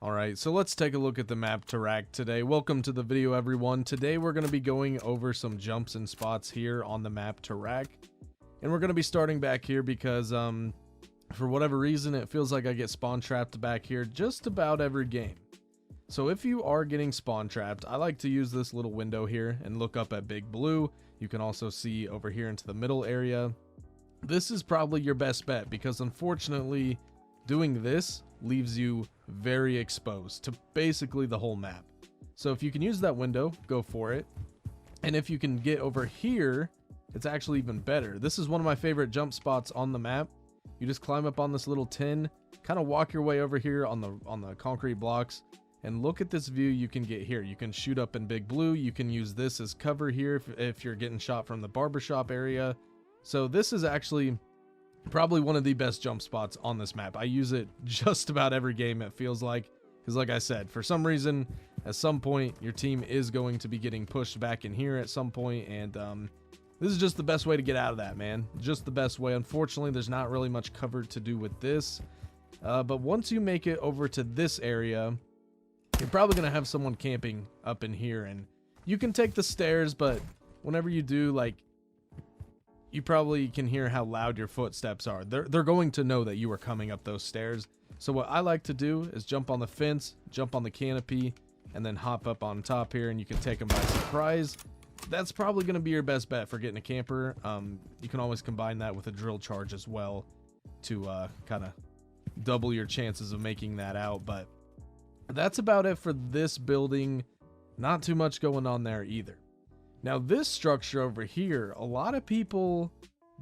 Alright, so let's take a look at the map Taraq today. Welcome to the video, everyone. Today we're going to be going over some jumps and spots here on the map Taraq. And we're going to be starting back here because, for whatever reason, it feels like I get spawn trapped back here just about every game. So if you are getting spawn trapped, I like to use this little window here and look up at Big Blue. You can also see over here into the middle area. This is probably your best bet because, unfortunately, doing this leaves you very exposed to basically the whole map. So if you can use that window, go for it. And if you can get over here, it's actually even better. This is one of my favorite jump spots on the map. You just climb up on this little tin, kind of walk your way over here on the concrete blocks, and look at this view you can get here. You can shoot up in Big Blue. You can use this as cover here if you're getting shot from the barbershop area. So this is actually probably one of the best jump spots on this map. I use it just about every game, it feels like, because like I said, for some reason, at some point, your team is going to be getting pushed back in here at some point, and this is just the best way to get out of that, man. Just the best way. Unfortunately, there's not really much cover to do with this, but once you make it over to this area, you're probably going to have someone camping up in here, and you can take the stairs, but whenever you do, like, you probably can hear how loud your footsteps are. They're going to know that you are coming up those stairs. So what I like to do is jump on the fence, jump on the canopy, and then hop up on top here, and you can take them by surprise. That's probably going to be your best bet for getting a camper. You can always combine that with a drill charge as well to kind of double your chances of making that out. But that's about it for this building. Not too much going on there either. Now this structure over here, a lot of people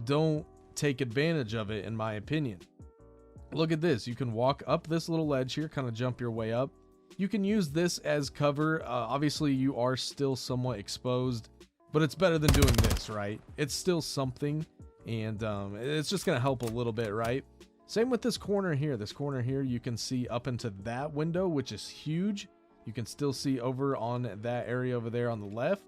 don't take advantage of it, in my opinion. Look at this. You can walk up this little ledge here, kind of jump your way up. You can use this as cover. Obviously you are still somewhat exposed, but it's better than doing this, right? It's still something, and it's just going to help a little bit, right? Same with this corner here. This corner here, you can see up into that window, which is huge. You can still see over on that area over there on the left.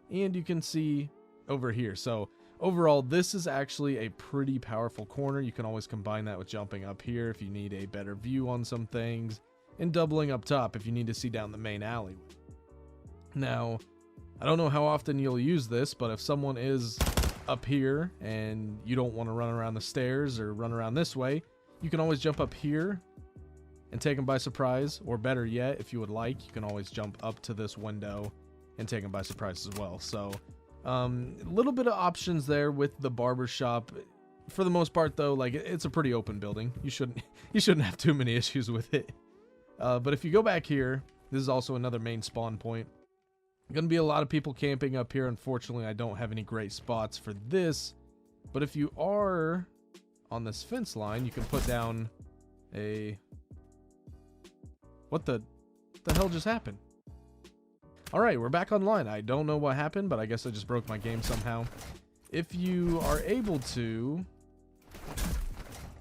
And you can see over here. So overall, this is actually a pretty powerful corner. You can always combine that with jumping up here if you need a better view on some things, and doubling up top if you need to see down the main alleyway. Now, I don't know how often you'll use this, but if someone is up here and you don't want to run around the stairs or run around this way, you can always jump up here and take them by surprise. Or better yet, if you would like, you can always jump up to this window and take them by surprise as well. So a little bit of options there with the barbershop. For the most part though, like, it's a pretty open building. You shouldn't have too many issues with it. But if you go back here, this is also another main spawn point. Gonna be a lot of people camping up here. Unfortunately, I don't have any great spots for this, but if you are on this fence line, you can put down a... What the hell just happened? Alright, we're back online. I don't know what happened, but I guess I just broke my game somehow. If you are able to...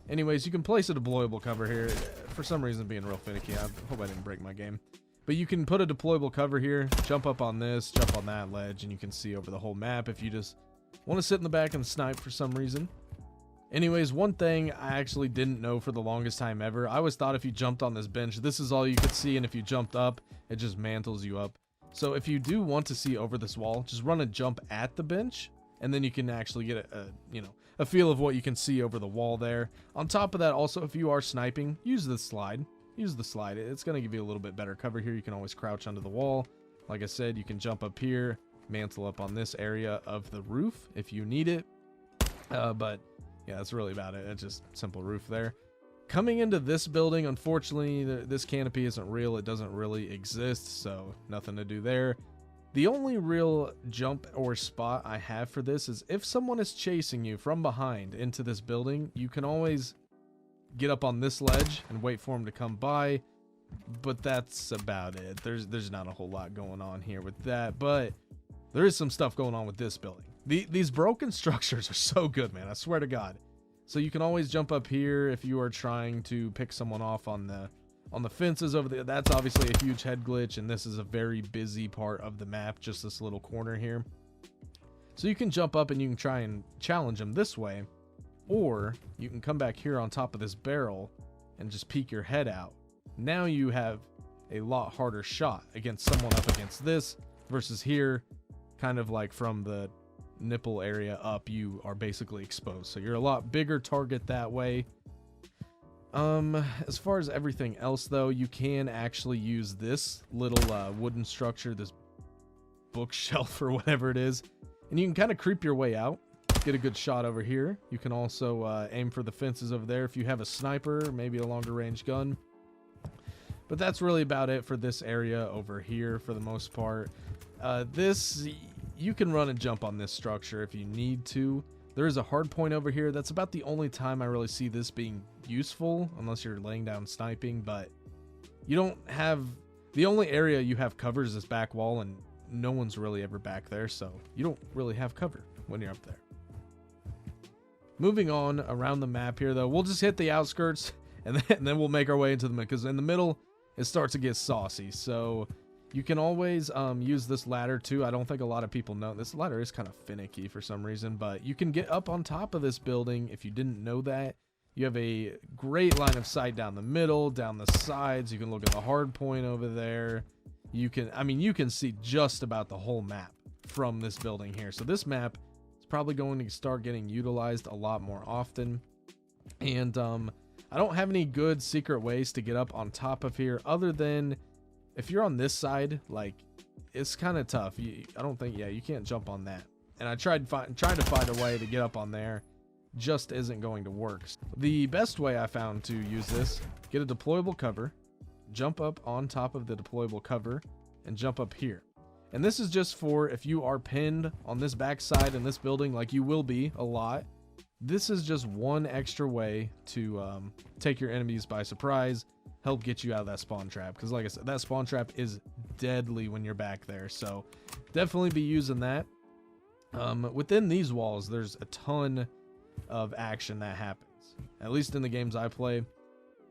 Anyways, you can place a deployable cover here. For some reason, being real finicky. I hope I didn't break my game. But you can put a deployable cover here, jump up on this, jump on that ledge, and you can see over the whole map if you just want to sit in the back and snipe for some reason. Anyways, one thing I actually didn't know for the longest time ever. I always thought if you jumped on this bench, this is all you could see, and if you jumped up, it just mantles you up. So if you do want to see over this wall, just run a jump at the bench, and then you can actually get a feel of what you can see over the wall there. On top of that, also, if you are sniping, use the slide. Use the slide. It's going to give you a little bit better cover here. You can always crouch under the wall. Like I said, you can jump up here, mantle up on this area of the roof if you need it. But yeah, that's really about it. It's just simple roof there. Coming into this building, unfortunately, this canopy isn't real. It doesn't really exist, so nothing to do there. The only real jump or spot I have for this is if someone is chasing you from behind into this building, you can always get up on this ledge and wait for them to come by, but that's about it. There's not a whole lot going on here with that, but there is some stuff going on with this building. These broken structures are so good, man. I swear to God. So you can always jump up here if you are trying to pick someone off on the fences over there. That's obviously a huge head glitch, and this is a very busy part of the map, just this little corner here. So you can jump up and you can try and challenge them this way, or you can come back here on top of this barrel and just peek your head out. Now you have a lot harder shot against someone up against this versus here, kind of like from the nipple area up, you are basically exposed. So you're a lot bigger target that way. As far as everything else though, you can actually use this little wooden structure, this bookshelf or whatever it is, and you can kind of creep your way out, get a good shot over here. You can also aim for the fences over there if you have a sniper, maybe a longer range gun. But that's really about it for this area over here for the most part. This, you can run and jump on this structure if you need to. There is a hard point over here. That's about the only time I really see this being useful, unless you're laying down sniping. But you don't have, the only area you have cover is this back wall, and no one's really ever back there, so you don't really have cover when you're up there. Moving on around the map here though, we'll just hit the outskirts and then we'll make our way into the middle, because in the middle it starts to get saucy. So you can always use this ladder too. I don't think a lot of people know this ladder is kind of finicky for some reason, but you can get up on top of this building. If you didn't know that, you have a great line of sight down the middle, down the sides. You can look at the hard point over there. You can, I mean, you can see just about the whole map from this building here. So this map is probably going to start getting utilized a lot more often. And I don't have any good secret ways to get up on top of here, other than if you're on this side, like, it's kind of tough. I don't think, yeah, you can't jump on that. And I tried to find a way to get up on there, just isn't going to work. The best way I found to use this, get a deployable cover, jump up on top of the deployable cover, and jump up here. And this is just for if you are pinned on this backside in this building, like you will be a lot. This is just one extra way to take your enemies by surprise, help get you out of that spawn trap. Because like I said, that spawn trap is deadly when you're back there. So definitely be using that. Within these walls, there's a ton of action that happens, at least in the games I play.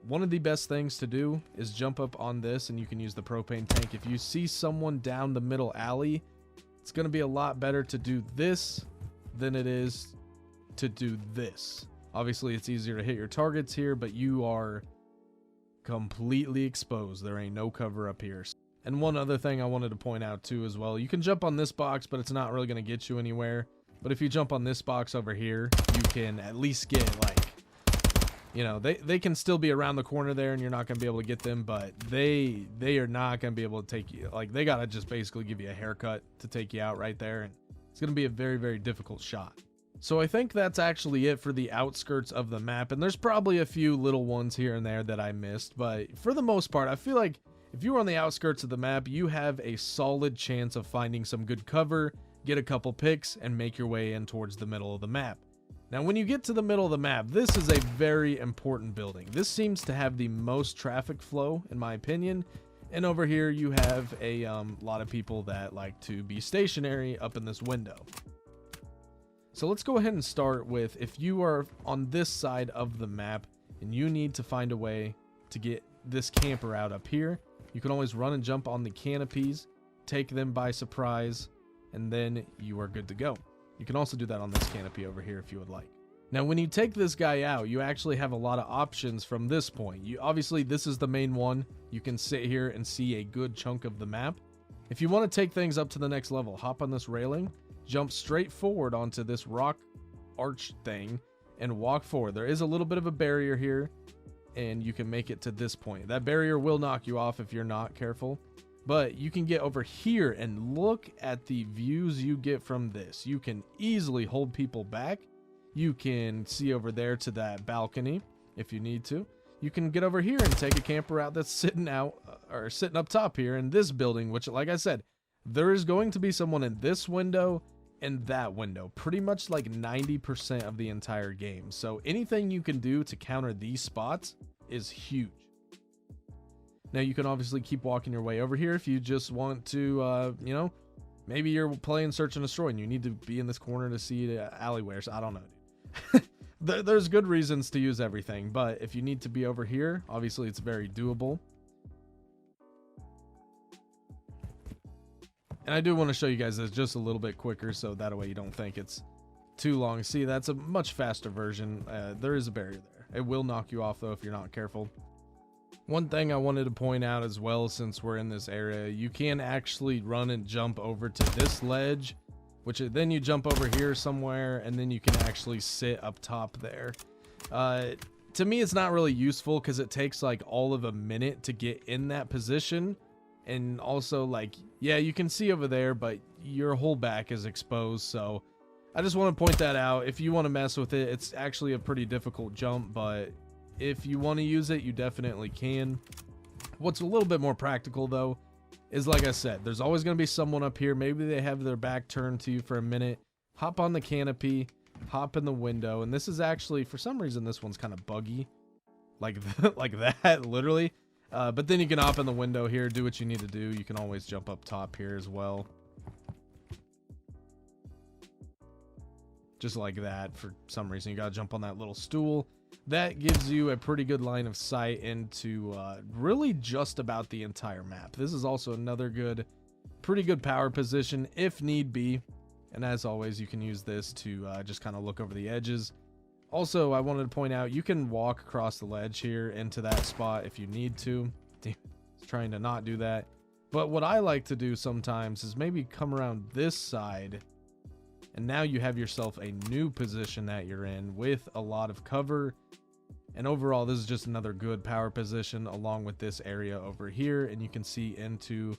One of the best things to do is jump up on this, and you can use the propane tank. If you see someone down the middle alley, it's going to be a lot better to do this than it is to do this. Obviously, it's easier to hit your targets here, but you are completely exposed. There ain't no cover up here. And one other thing I wanted to point out too as well, you can jump on this box, but it's not really going to get you anywhere. But if you jump on this box over here, you can at least get, like, you know, they can still be around the corner there and you're not going to be able to get them, but they are not going to be able to take you. Like, they got to just basically give you a haircut to take you out right there, and it's going to be a very, very difficult shot. So I think that's actually it for the outskirts of the map, and there's probably a few little ones here and there that I missed, but for the most part, I feel like if you are on the outskirts of the map, you have a solid chance of finding some good cover, get a couple picks, and make your way in towards the middle of the map. Now, when you get to the middle of the map, this is a very important building. This seems to have the most traffic flow, in my opinion. And over here, you have a lot of people that like to be stationary up in this window. So let's go ahead and start with, if you are on this side of the map and you need to find a way to get this camper out up here, you can always run and jump on the canopies, take them by surprise, and then you are good to go. You can also do that on this canopy over here if you would like. Now, when you take this guy out, you actually have a lot of options from this point. Obviously, this is the main one. You can sit here and see a good chunk of the map. If you want to take things up to the next level, hop on this railing, jump straight forward onto this rock arch thing, and walk forward. There is a little bit of a barrier here, and you can make it to this point. That barrier will knock you off if you're not careful. But you can get over here and look at the views you get from this. You can easily hold people back. You can see over there to that balcony if you need to. You can get over here and take a camper out that's sitting out or sitting up top here in this building, which, like I said, there is going to be someone in this window and that window, pretty much like 90% of the entire game. So anything you can do to counter these spots is huge. Now, you can obviously keep walking your way over here if you just want to, you know, maybe you're playing Search and Destroy and you need to be in this corner to see the alleyways. I don't know, dude. There's good reasons to use everything, but if you need to be over here, obviously it's very doable. And I do want to show you guys this just a little bit quicker, so that way you don't think it's too long. See, that's a much faster version. There is a barrier there. It will knock you off, though, if you're not careful. One thing I wanted to point out as well, since we're in this area, you can actually run and jump over to this ledge, which then you jump over here somewhere, and then you can actually sit up top there. To me, it's not really useful because it takes like all of a minute to get in that position. And also, like, yeah, you can see over there, but your whole back is exposed. So I just want to point that out. If you want to mess with it, it's actually a pretty difficult jump, but if you want to use it, you definitely can. What's a little bit more practical though is, like I said, there's always going to be someone up here. Maybe they have their back turned to you for a minute. Hop on the canopy, hop in the window, and this is actually, for some reason, this one's kind of buggy, like like that, literally. But then you can hop in the window here, do what you need to do. You can always jump up top here as well, just like that. For some reason, you gotta jump on that little stool. That gives you a pretty good line of sight into really just about the entire map. This is also another pretty good power position if need be. And as always, you can use this to just kind of look over the edges. Also, I wanted to point out, you can walk across the ledge here into that spot if you need to. Trying to not do that. But what I like to do sometimes is maybe come around this side, and now you have yourself a new position that you're in with a lot of cover. And overall, this is just another good power position along with this area over here. And you can see into,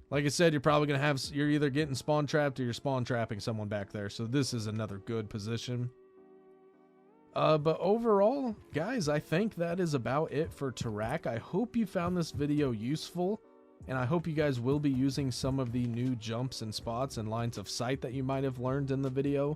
like I said, you're probably going to have, you're either getting spawn trapped or you're spawn trapping someone back there. So this is another good position. But overall, guys, I think that is about it for Taraq. I hope you found this video useful, and I hope you guys will be using some of the new jumps and spots and lines of sight that you might have learned in the video.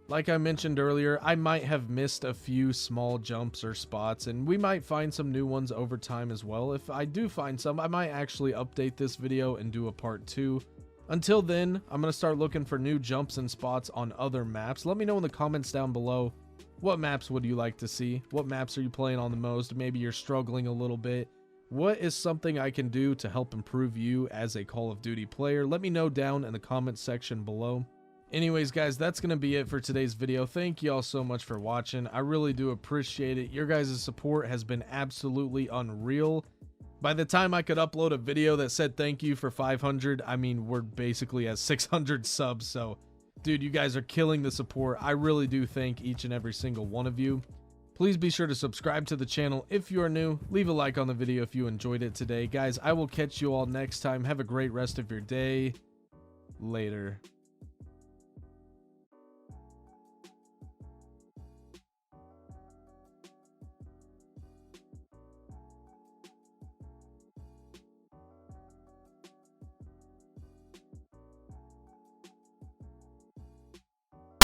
Like I mentioned earlier, I might have missed a few small jumps or spots, and we might find some new ones over time as well. If I do find some, I might actually update this video and do a part 2. Until then, I'm going to start looking for new jumps and spots on other maps. Let me know in the comments down below. What maps would you like to see? What maps are you playing on the most? Maybe you're struggling a little bit. What is something I can do to help improve you as a Call of Duty player? Let me know down in the comments section below. Anyways, guys, that's going to be it for today's video. Thank you all so much for watching. I really do appreciate it. Your guys' support has been absolutely unreal. By the time I could upload a video that said thank you for 500, I mean, we're basically at 600 subs, so dude, you guys are killing the support. I really do thank each and every single one of you. Please be sure to subscribe to the channel if you are new. Leave a like on the video if you enjoyed it today. Guys, I will catch you all next time. Have a great rest of your day. Later.